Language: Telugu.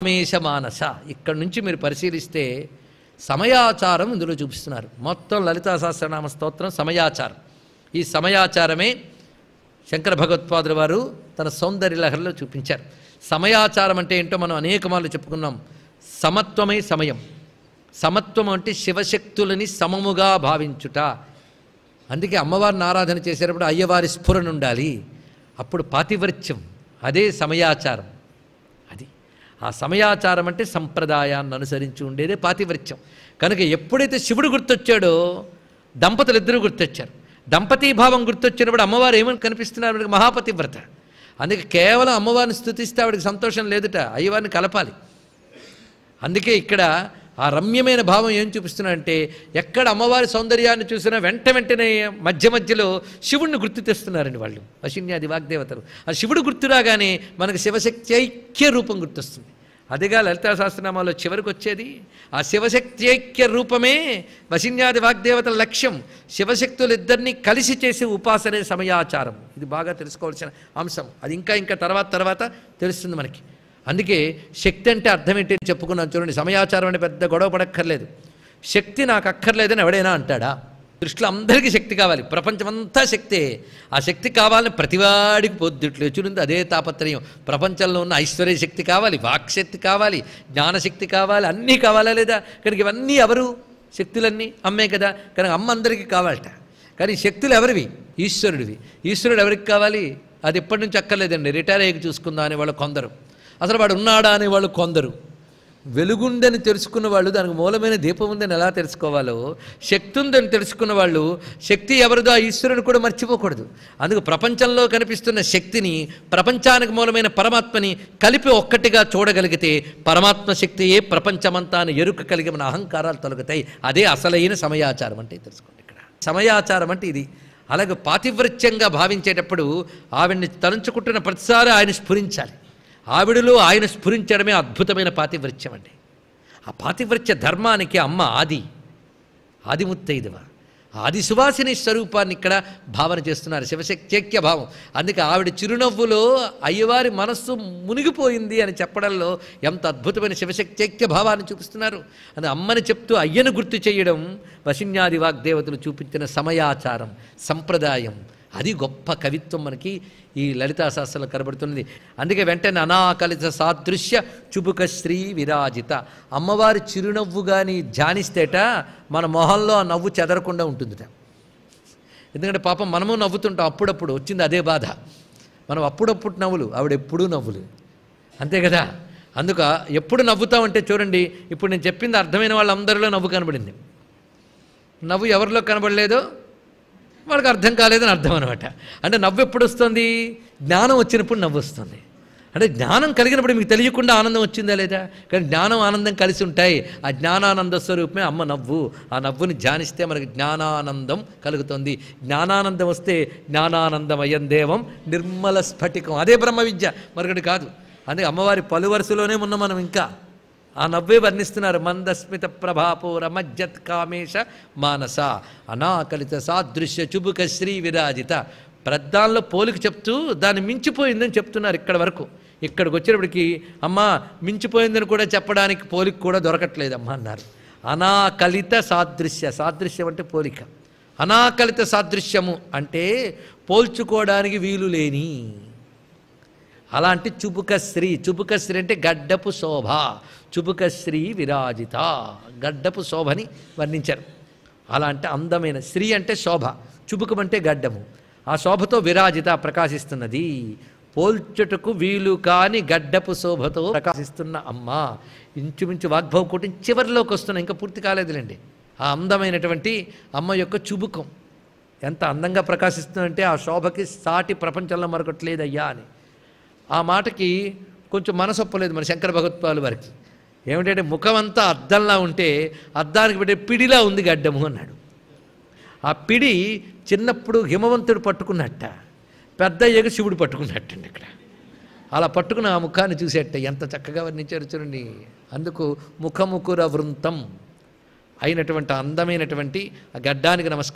మేష మానస ఇక్కడ నుంచి మీరు పరిశీలిస్తే సమయాచారం ఇందులో చూపిస్తున్నారు. మొత్తం లలితా సహస్రనామ స్తోత్రం సమయాచారం. ఈ సమయాచారమే శంకర భగవత్పాదుల వారు తన సౌందర్య లహరిలో చూపించారు. సమయాచారం అంటే ఏంటో మనం అనేక మార్లు చెప్పుకున్నాం. సమత్వమే సమయం. సమత్వం అంటే శివశక్తులని సమముగా భావించుట. అందుకే అమ్మవారిని ఆరాధన చేసేటప్పుడు అయ్యవారి స్ఫురణ ఉండాలి. అప్పుడు పాతివ్రత్యం, అదే సమయాచారం. అది ఆ సమయాచారం అంటే సంప్రదాయాన్ని అనుసరించి ఉండేదే పాతివ్రత్యం. కనుక ఎప్పుడైతే శివుడు గుర్తొచ్చాడో దంపతులు ఇద్దరు గుర్తొచ్చారు. దంపతీభావం గుర్తొచ్చినప్పుడు అమ్మవారు ఏమని కనిపిస్తున్నారు? మహాపతివ్రత. అందుకే కేవలం అమ్మవారిని స్తుతిస్తే ఆవిడకి సంతోషం లేదుట, అయ్యవారిని కలపాలి. అందుకే ఇక్కడ ఆ రమ్యమైన భావం ఏం చూపిస్తున్నాడంటే ఎక్కడ అమ్మవారి సౌందర్యాన్ని చూసినా వెంటనే మధ్యలో శివుడిని గుర్తు తెస్తున్నారండి వాళ్ళు, వశిన్యాది వాగ్దేవతలు. ఆ శివుడు గుర్తు రాగానే మనకు శివశక్తి ఐక్య రూపం గుర్తొస్తుంది. అదిగా లలితా సహస్రనామాలో చివరికి వచ్చేది. ఆ శివశక్తి ఐక్య రూపమే వశిన్యాది వాగ్దేవతల లక్ష్యం. శివశక్తులు ఇద్దరినీ కలిసి చేసే ఉపాసనే సమయాచారం. ఇది బాగా తెలుసుకోవాల్సిన అంశం. అది ఇంకా తర్వాత తెలుస్తుంది మనకి. అందుకే శక్తి అంటే అర్థం ఏంటి చెప్పుకున్నాను చూడండి. సమయాచారం అంటే పెద్ద గొడవ పడక్కర్లేదు. శక్తి నాకు అక్కర్లేదని ఎవడైనా అంటాడా? దృష్టిలో అందరికీ శక్తి కావాలి, ప్రపంచమంతా శక్తే. ఆ శక్తి కావాలని ప్రతివాడికి పొద్దుట్లు ఎచురుంది అదే తాపత్రయం. ప్రపంచంలో ఉన్న ఐశ్వర్య శక్తి కావాలి, వాక్శక్తి కావాలి, జ్ఞానశక్తి కావాలి, అన్నీ కావాలా లేదా? కనుక ఇవన్నీ ఎవరు? శక్తులన్నీ అమ్మే కదా. కనుక అమ్మ అందరికీ కావాలట. కానీ శక్తులు ఎవరివి? ఈశ్వరుడివి. ఈశ్వరుడు ఎవరికి కావాలి? అది ఎప్పటి నుంచి అక్కర్లేదండి. రిటైర్ అయ్యి చూసుకుందాం అనేవాళ్ళు కొందరు, అసలు వాడు ఉన్నాడా అనేవాళ్ళు కొందరు, వెలుగుందని తెలుసుకున్న వాళ్ళు దానికి మూలమైన దీపం ఉందని ఎలా తెలుసుకోవాలో, శక్తి ఉందని తెలుసుకున్న వాళ్ళు శక్తి ఎవరిదో ఆ ఈశ్వరుని కూడా మర్చిపోకూడదు. అందుకు ప్రపంచంలో కనిపిస్తున్న శక్తిని, ప్రపంచానికి మూలమైన పరమాత్మని కలిపి ఒక్కటిగా చూడగలిగితే పరమాత్మ శక్తియే ప్రపంచమంతా అని ఎరుక కలిగి మన అహంకారాలు తొలగుతాయి. అదే అసలైన సమయాచారం అంటే తెలుసుకోండి. ఇక్కడ సమయాచారం అంటే ఇది. అలాగే పాతివ్రత్యంగా భావించేటప్పుడు ఆవిడ్ని తలంచుకుంటున్న ప్రతిసారి ఆయన స్ఫురించాలి. ఆవిడలో ఆయన స్ఫురించడమే అద్భుతమైన పాతివ్రత్యం అండి. ఆ పాతివ్రత్య ధర్మానికి అమ్మ ఆది ముత్తైదువ, ఆది సువాసిని స్వరూపాన్ని ఇక్కడ భావన చేస్తున్నారు. శివశక్త్యైక్య భావం. అందుకే ఆవిడ చిరునవ్వులో అయ్యవారి మనస్సు మునిగిపోయింది అని చెప్పడంలో ఎంత అద్భుతమైన శివశక్త్యైక్య భావాన్ని చూపిస్తున్నారు. అది అమ్మని చెప్తూ అయ్యను గుర్తు చేయడం వశిన్యాది వాగ్దేవతలు చూపించిన సమయాచారం, సంప్రదాయం. అది గొప్ప కవిత్వం మనకి ఈ లలితా శాస్త్రంలో కనబడుతున్నది. అందుకే వెంటనే అనాకలిత సాదృశ్య చుబుక శ్రీ విరాజిత. అమ్మవారి చిరునవ్వు కానీ ధ్యానిస్తేట మన మొహంలో ఆ నవ్వు చెదరకుండా ఉంటుందిట. ఎందుకంటే పాపం మనము నవ్వుతుంటాం, అప్పుడప్పుడు వచ్చింది అదే బాధ. మనం అప్పుడప్పుడు నవ్వులు, ఆవిడెప్పుడూ నవ్వులు, అంతే కదా. అందుక ఎప్పుడు నవ్వుతామంటే చూడండి, ఇప్పుడు నేను చెప్పింది అర్థమైన వాళ్ళందరిలో నవ్వు కనబడింది. నవ్వు ఎవరిలో కనబడలేదో వాళ్ళకి అర్థం కాలేదని అర్థం అనమాట. అంటే నవ్వు ఎప్పుడు వస్తుంది? జ్ఞానం వచ్చినప్పుడు నవ్వు వస్తుంది. అంటే జ్ఞానం కలిగినప్పుడు మీకు తెలియకుండా ఆనందం వచ్చిందా లేదా? కానీ జ్ఞానం ఆనందం కలిసి ఉంటాయి. ఆ జ్ఞానానంద స్వరూపమే అమ్మ నవ్వు. ఆ నవ్వుని ధ్యానిస్తే మనకి జ్ఞానానందం కలుగుతుంది. జ్ఞానానందం వస్తే జ్ఞానానందమయం దేవం నిర్మల స్ఫటికం, అదే బ్రహ్మ విద్య, మరొకటి కాదు. అందుకే అమ్మవారి పలు వరుసలోనే ఉన్నాం మనం. ఇంకా ఆ నవ్వే వర్ణిస్తున్నారు. మందస్మిత ప్రభాపూర మజ్జత్ కామేశ మానస అనాకలిత సాదృశ్య చుబుక శ్రీ విరాజిత. ప్రద్దాల్లో పోలిక చెప్తూ దాన్ని మించిపోయిందని చెప్తున్నారు ఇక్కడ వరకు. ఇక్కడికి వచ్చేటప్పటికి అమ్మ మించిపోయిందని కూడా చెప్పడానికి పోలిక కూడా దొరకట్లేదమ్మా అన్నారు. అనాకలిత సాదృశ్య, సాదృశ్యం అంటే పోలిక. అనాకలిత సాదృశ్యము అంటే పోల్చుకోవడానికి వీలు లేని అలాంటి చుబుకశ్రీ. చుబుకశ్రీ అంటే గడ్డపు శోభ. చుబుకశ్రీ విరాజిత, గడ్డపు శోభని వర్ణించారు. అలాంటి అందమైన శ్రీ అంటే శోభ, చుబుకం అంటే గడ్డము. ఆ శోభతో విరాజిత ప్రకాశిస్తున్నది. పోల్చుటకు వీలు కాని గడ్డపు శోభతో ప్రకాశిస్తున్న అమ్మ. ఇంచుమించు వాగ్భవ కోటి చివరిలోకి వస్తున్నాయి, ఇంకా పూర్తి కాలేదులేండి. ఆ అందమైనటువంటి అమ్మ యొక్క చుబుకం ఎంత అందంగా ప్రకాశిస్తుందంటే ఆ శోభకి సాటి ప్రపంచంలో మరొకట్లేదయ్యా అని. ఆ మాటకి కొంచెం మనసొప్పలేదు మన శంకర భగవత్పాదుల వారికి. ఏమిటంటే ముఖం అంతా అద్దంలా ఉంటే అద్దానికి పెట్టే పిడిలా ఉంది గడ్డము అన్నాడు. ఆ పిడి చిన్నప్పుడు హిమవంతుడు పట్టుకున్నట్ట, పెద్ద అయ్యాక శివుడు పట్టుకున్నట్టండి. ఇక్కడ అలా పట్టుకున్న ఆ ముఖాన్ని చూసేట ఎంత చక్కగా వర్ణించారు చూడండి. అందుకు ముఖముకుర వృంతం అయినటువంటి అందమైనటువంటి ఆ గడ్డానికి నమస్కారం.